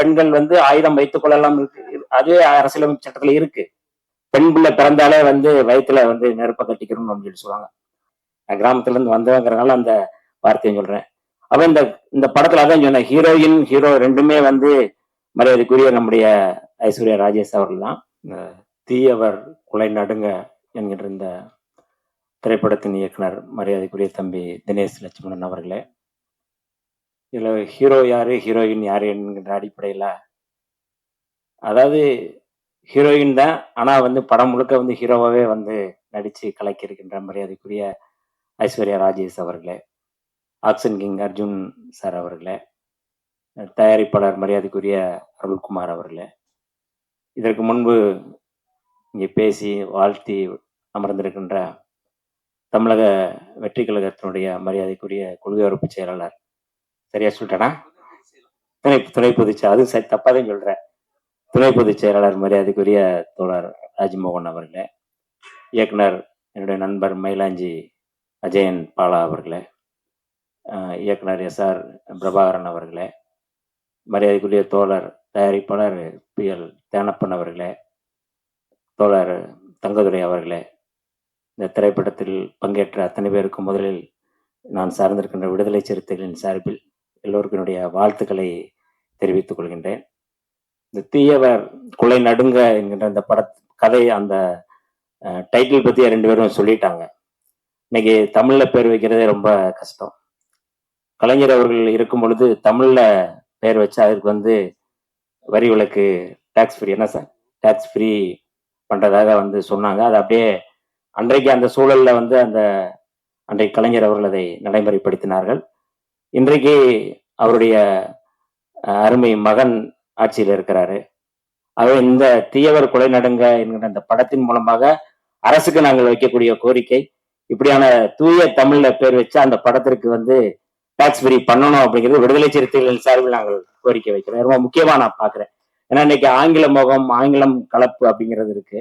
பெண்கள் வந்து ஆயுதம் வைத்துக் கொள்ளலாம் இருக்கு. அதுவே அரசியலமைப்பு சட்டத்துல இருக்கு. பெண் பிள்ளை பிறந்தாலே வந்து வயித்துல வந்து நெருப்ப கட்டிக்கணும்னு சொல்லி சொல்லுவாங்க. நான் கிராமத்துல இருந்து வந்தவங்கிறனால அந்த வார்த்தையை சொல்றேன். அவன் இந்த இந்த படத்துல அதான் சொன்னேன், ஹீரோயின் ஹீரோ ரெண்டுமே வந்து மரியாதைக்குரிய நம்முடைய ஐஸ்வர்யா ராஜேஷ் அவர்கள் தான். தீயவர் குலை நடுங்க என்கின்ற இந்த திரைப்படத்தின் இயக்குனர் மரியாதைக்குரிய தம்பி தினேஷ் லட்சுமணன் அவர்களே, இதுல ஹீரோ யாரு ஹீரோயின் யாரு என்கின்ற அடிப்படையில, அதாவது ஹீரோயின் தான், ஆனா வந்து படம் முழுக்க வந்து ஹீரோவாவே வந்து நடிச்சு கலக்கி இருக்கின்ற மரியாதைக்குரிய ஐஸ்வர்யா ராஜேஷ் அவர்களே, ஆக்ஷன் கிங் அர்ஜுன் சார் அவர்களே, தயாரிப்பாளர் மரியாதைக்குரிய அருள்குமார் அவர்களே, இதற்கு முன்பு இங்கே பேசி வாழ்த்தி அமர்ந்திருக்கின்ற தமிழக வெற்றி கழகத்தினுடைய மரியாதைக்குரிய கொள்கை உறுப்பு செயலாளர், சரியா சொல்லிட்டேனா? துணை பொதுச் அதுவும் தப்பாதான் சொல்றேன். துணை பொதுச் செயலாளர் மரியாதைக்குரிய தோழர் ராஜ்மோகன் அவர்களே, இயக்குனர் என்னுடைய நண்பர் மயிலாஞ்சி அஜயன் பாலா அவர்களே, இயக்குனர் எஸ்ஆர் பிரபாகரன் அவர்களே, மரியாதைக்குரிய தோழர் தயாரிப்பாளர் PL தேனப்பன் அவர்களே, தோழர் தங்கதுரை அவர்களே, இந்த திரைப்படத்தில் பங்கேற்ற அத்தனை பேருக்கும் முதலில் நான் சார்ந்திருக்கின்ற விடுதலை சிறுத்தைகளின் சார்பில் எல்லோருக்கும் என்னுடைய வாழ்த்துக்களை தெரிவித்துக் கொள்கின்றேன். இந்த தீயவர் குலை நடுங்க என்கின்ற அந்த கதை, அந்த டைட்டில் பத்தி 2 பேரும் சொல்லிட்டாங்க. இன்னைக்கு தமிழ்ல பேர் வைக்கிறதே ரொம்ப கஷ்டம். கலைஞர் அவர்கள் இருக்கும் பொழுது தமிழ்ல பேர் வச்சா அதற்கு வந்து வரி விலக்கு, டாக்ஸ் ஃப்ரீ, என்ன சார் டாக்ஸ் ஃப்ரீ பண்றதாக வந்து சொன்னாங்க. அது அப்படியே அன்றைக்கு அந்த சூழல்ல வந்து அன்றைக்கு கலைஞர் அவர்கள் அதை நடைமுறைப்படுத்தினார்கள். இன்றைக்கு அவருடைய அருமை மகன் ஆட்சியில் இருக்கிறாரு. ஆகவே இந்த தீயவர் கொலை நடுங்க என்கிற அந்த படத்தின் மூலமாக அரசுக்கு நாங்கள் வைக்கக்கூடிய கோரிக்கை, இப்படியான தூய தமிழ்ல பேர் வச்சு அந்த படத்திற்கு வந்து டாக்ஸ் ஃப்ரீ பண்ணணும் அப்படிங்கிறது விடுதலை சிறுத்தைகளின் சார்பில் நாங்கள் கோரிக்கை வைக்கிறோம். ரொம்ப முக்கியமா நான் பாக்குறேன். ஏன்னா இன்னைக்கு ஆங்கில முகம், ஆங்கிலம் கலப்பு அப்படிங்கிறது இருக்கு.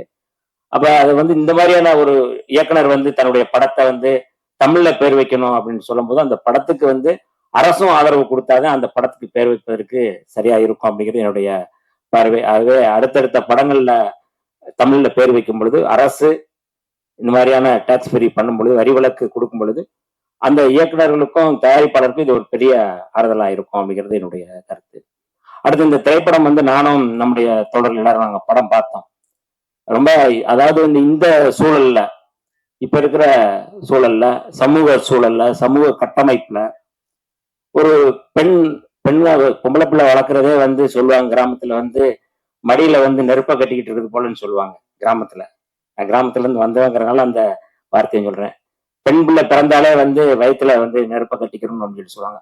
அப்ப அது வந்து இந்த மாதிரியான ஒரு இயக்குனர் வந்து தன்னுடைய படத்தை வந்து தமிழ்ல பேர் வைக்கணும் அப்படின்னு சொல்லும் போது அந்த படத்துக்கு வந்து அரசும் ஆதரவு கொடுத்தாதான் அந்த படத்துக்கு பேர் வைப்பதற்கு சரியா இருக்கும் அப்படிங்கிறது என்னுடைய பார்வை. ஆகவே அடுத்தடுத்த படங்கள்ல தமிழ்ல பேர் வைக்கும் பொழுது, அரசு இந்த மாதிரியான டாக்ஸ் ஃப்ரீ பண்ணும் பொழுது, வரி விலக்கு கொடுக்கும் பொழுது, அந்த இயக்குநர்களுக்கும் தயாரிப்பாளருக்கும் இது ஒரு பெரிய ஆறுதலா இருக்கும் அப்படிங்கிறது என்னுடைய கருத்து. அடுத்து இந்த திரைப்படம் வந்து நானும் நம்முடைய தோழர்கள் எல்லாரும் நாங்க படம் பார்த்தோம். ரொம்ப, அதாவது இந்த சூழல்ல, இப்ப இருக்கிற சூழல்ல, சமூக சூழல்ல, சமூக கட்டமைப்புல ஒரு பெண் பொம்பளை பிள்ளை வளர்க்கறதே வந்து சொல்லுவாங்க கிராமத்துல வந்து மடியில வந்து நெருப்ப கட்டிக்கிட்டு இருக்குது போலன்னு சொல்லுவாங்க கிராமத்துல. நான் கிராமத்துல இருந்து வந்தவங்கிறனால அந்த வார்த்தையை சொல்றேன். பெண் பிள்ளை பிறந்தாலே வந்து வயிற்றுல வந்து நெருப்ப கட்டிக்கணும்னு சொல்லி சொல்லுவாங்க.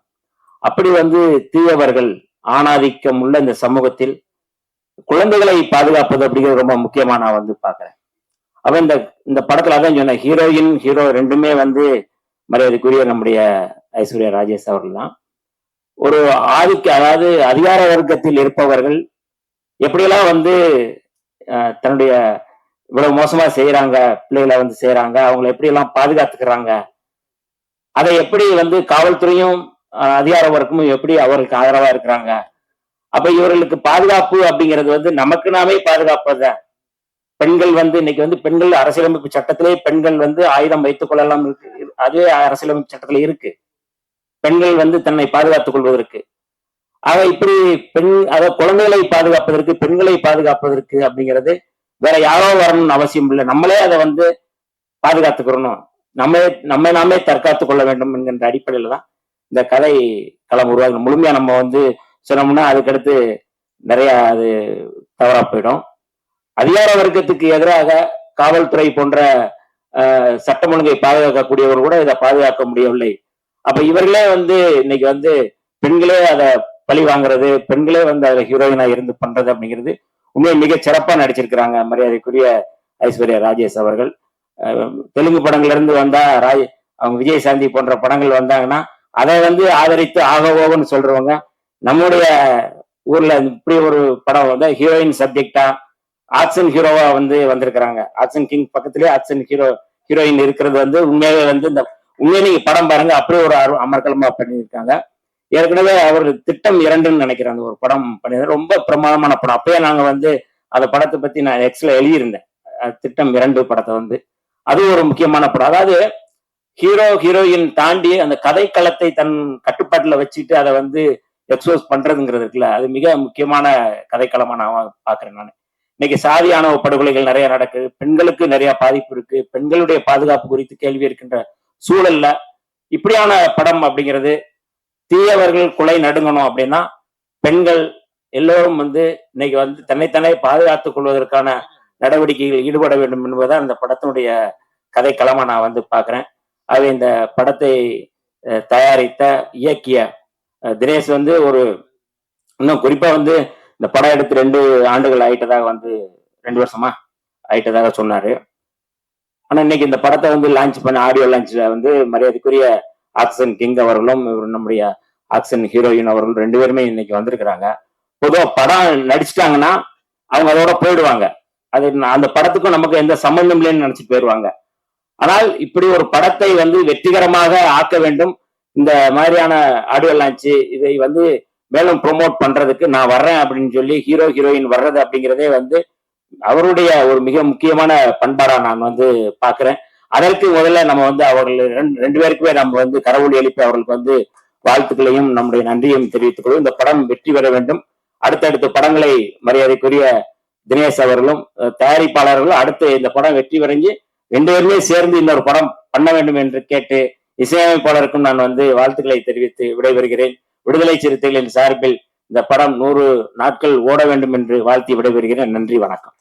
அப்படி வந்து தீயவர்கள் ஆணாதிக்கம் உள்ள இந்த சமூகத்தில் குழந்தைகளை பாதுகாப்பது அப்படிங்கிறது ரொம்ப முக்கியமா நான் வந்து பாக்குறேன். அவன் இந்த படத்துல அதான் சொன்னேன், ஹீரோயின் ஹீரோ ரெண்டுமே வந்து மரியாதைக்குரிய நம்முடைய ஐஸ்வர்யா ராஜேஷ் அவர்கள் தான். ஒரு அதாவது அதிகார வர்க்கத்தில் இருப்பவர்கள் எப்படியெல்லாம் வந்து தன்னுடைய இவ்வளவு மோசமா செய்யறாங்க, பிள்ளைகளை வந்து செய்யறாங்க, அவங்களை எப்படி எல்லாம் பாதுகாத்துக்கிறாங்க, அதை எப்படி வந்து காவல்துறையும் அதிகார வர்க்கமும் எப்படி அவர்களுக்கு ஆதரவா இருக்கிறாங்க. அப்ப இவர்களுக்கு பாதுகாப்பு அப்படிங்கிறது வந்து நமக்கு நாமே பாதுகாப்பதுதான். பெண்கள் வந்து இன்னைக்கு வந்து பெண்கள் அரசியலமைப்பு சட்டத்திலே பெண்கள் வந்து ஆயுதம் வைத்துக் கொள்ளலாம் இருக்கு. அதுவே அரசியலமைப்பு சட்டத்துல இருக்கு, பெண்கள் வந்து தன்னை பாதுகாத்துக் கொள்வதற்கு. ஆக இப்படி அதாவது குழந்தைகளை பாதுகாப்பதற்கு, பெண்களை பாதுகாப்பதற்கு அப்படிங்கிறது வேற யாரோ வரணும்னு அவசியம் இல்லை. நம்மளே அதை வந்து பாதுகாத்துக்கிறணும், நம்மை நாமே தற்காத்துக் கொள்ள வேண்டும் என்கின்ற அடிப்படையில தான் இந்த கதை களம் உருவாக்கணும். முழுமையா நம்ம வந்து சொன்னோம்னா அதுக்கடுத்து நிறைய அது தவறா போயிடும். அதிகார வர்க்கத்துக்கு எதிராக காவல்துறை போன்ற சட்டம் ஒழுங்கை பாதுகாக்கக்கூடியவர் கூட இதை பாதுகாக்க முடியவில்லை. அப்ப இவர்களே வந்து இன்னைக்கு வந்து பெண்களே அதை பழி வாங்குறது, பெண்களே வந்து அதுல ஹீரோயினா இருந்து பண்றது அப்படிங்கிறது உண்மையை மிக சிறப்பா நடிச்சிருக்கிறாங்க மரியாதைக்குரிய ஐஸ்வர்யா ராஜேஷ் அவர்கள். தெலுங்கு படங்கள்ல இருந்து வந்தா அவங்க விஜய் சாந்தி போன்ற படங்கள் வந்தாங்கன்னா அதை வந்து ஆதரித்து ஆகவோன்னு சொல்றவங்க நம்முடைய ஊர்ல இப்படி ஒரு படம் வந்து ஹீரோயின் சப்ஜெக்டா ஆக்ஷன் ஹீரோவா வந்து வந்திருக்கிறாங்க. ஆக்ஷன் கிங் பக்கத்திலேயே ஆக்ஷன் ஹீரோயின் இருக்கிறது வந்து உண்மையாவே வந்து இந்த உண்மையை நீங்க படம் பாருங்க, அப்படியே ஒரு அமர்க்கலமா பண்ணியிருக்காங்க. ஏற்கனவே அவர் திட்டம் 2ன்னு நினைக்கிறேன் அந்த ஒரு படம் பண்ணியிருந்தார். ரொம்ப பிரமாதமான படம். அப்பயே நாங்க வந்து அந்த படத்தை பத்தி நான் எக்ஸ்ல எழுதியிருந்தேன். திட்டம் 2 படத்தை வந்து அது ஒரு முக்கியமான படம். அதாவது ஹீரோ ஹீரோயின் தாண்டி அந்த கதைக்களத்தை தன் கட்டுப்பாட்டுல வச்சுட்டு அதை வந்து எக்ஸ்போஸ் பண்றதுங்கிறது இருக்குல்ல, அது மிக முக்கியமான கதைக்களமா நான் பாக்குறேன் நான். இன்னைக்கு சாதி ஆணவ படுகொலைகள் நிறைய நடக்குது, பெண்களுக்கு நிறைய பாதிப்பு இருக்கு, பெண்களுடைய பாதுகாப்பு குறித்து கேள்வி இருக்கின்ற சூழல்ல இப்படியான படம் அப்படிங்கிறது, தீயவர்கள் குலை நடுங்கணும் அப்படின்னா பெண்கள் எல்லோரும் வந்து இன்னைக்கு வந்து தன்னைத்தானே பாதுகாத்துக் கொள்வதற்கான நடவடிக்கைகள் ஈடுபட வேண்டும் என்பதுதான் இந்த படத்தினுடைய கதைக்களமா நான் வந்து பாக்குறேன். அது இந்த படத்தை தயாரித்த இயக்கிய தினேஷ் வந்து ஒரு இன்னும் குறிப்பா வந்து இந்த படம் எடுத்து 2 ஆண்டுகள் ஆயிட்டதாக வந்து 2 வருஷமா ஆயிட்டதாக சொன்னாரு. ஆனா இன்னைக்கு இந்த படத்தை வந்து லான்ச் பண்ண ஆடியோ லான்ச்ல வந்து மரியாதைக்குரிய ஆக்ஷன் கிங் அவர்களும் நம்முடைய ஆக்ஷன் ஹீரோயின் அவர்களும் 2 பேருமே இன்னைக்கு வந்திருக்கிறாங்க. பொதுவா படம் நடிச்சிட்டாங்கன்னா அவங்க அதோட போயிடுவாங்க. அது அந்த படத்துக்கும் நமக்கு எந்த சம்பந்தம் இல்லைன்னு நினைச்சிட்டு போயிடுவாங்க. ஆனால் இப்படி ஒரு படத்தை வந்து வெற்றிகரமாக ஆக்க வேண்டும், இந்த மாதிரியான ஆடியோ லான்ச் இதை வந்து மேலும் ப்ரொமோட் பண்றதுக்கு நான் வர்றேன் அப்படின்னு சொல்லி ஹீரோ ஹீரோயின் வர்றது அப்படிங்கிறதே வந்து அவருடைய ஒரு மிக முக்கியமான பண்பாடா நான் வந்து பாக்குறேன். அதற்கு முதல்ல நம்ம வந்து அவர்கள் 2 பேருக்குமே நம்ம வந்து கடவுள் எழுப்பி அவர்களுக்கு வந்து வாழ்த்துக்களையும் நம்முடைய நன்றியையும் தெரிவித்துக் கொள்வோம். இந்த படம் வெற்றி பெற வேண்டும். அடுத்தடுத்த படங்களை மரியாதைக்குரிய தினேஷ் அவர்களும் தயாரிப்பாளர்களும் அடுத்து இந்த படம் வெற்றி பெறஞ்சு 2 பேருமே சேர்ந்து இன்னொரு படம் பண்ண வேண்டும் என்று கேட்டு இசையமைப்பாளருக்கும் நான் வந்து வாழ்த்துக்களை தெரிவித்து விடைபெறுகிறேன். விடுதலை சிறுத்தைகளின் சார்பில் இந்த படம் 100 நாட்கள் ஓட வேண்டும் என்று வாழ்த்தி விடைபெறுகிறேன். நன்றி, வணக்கம்.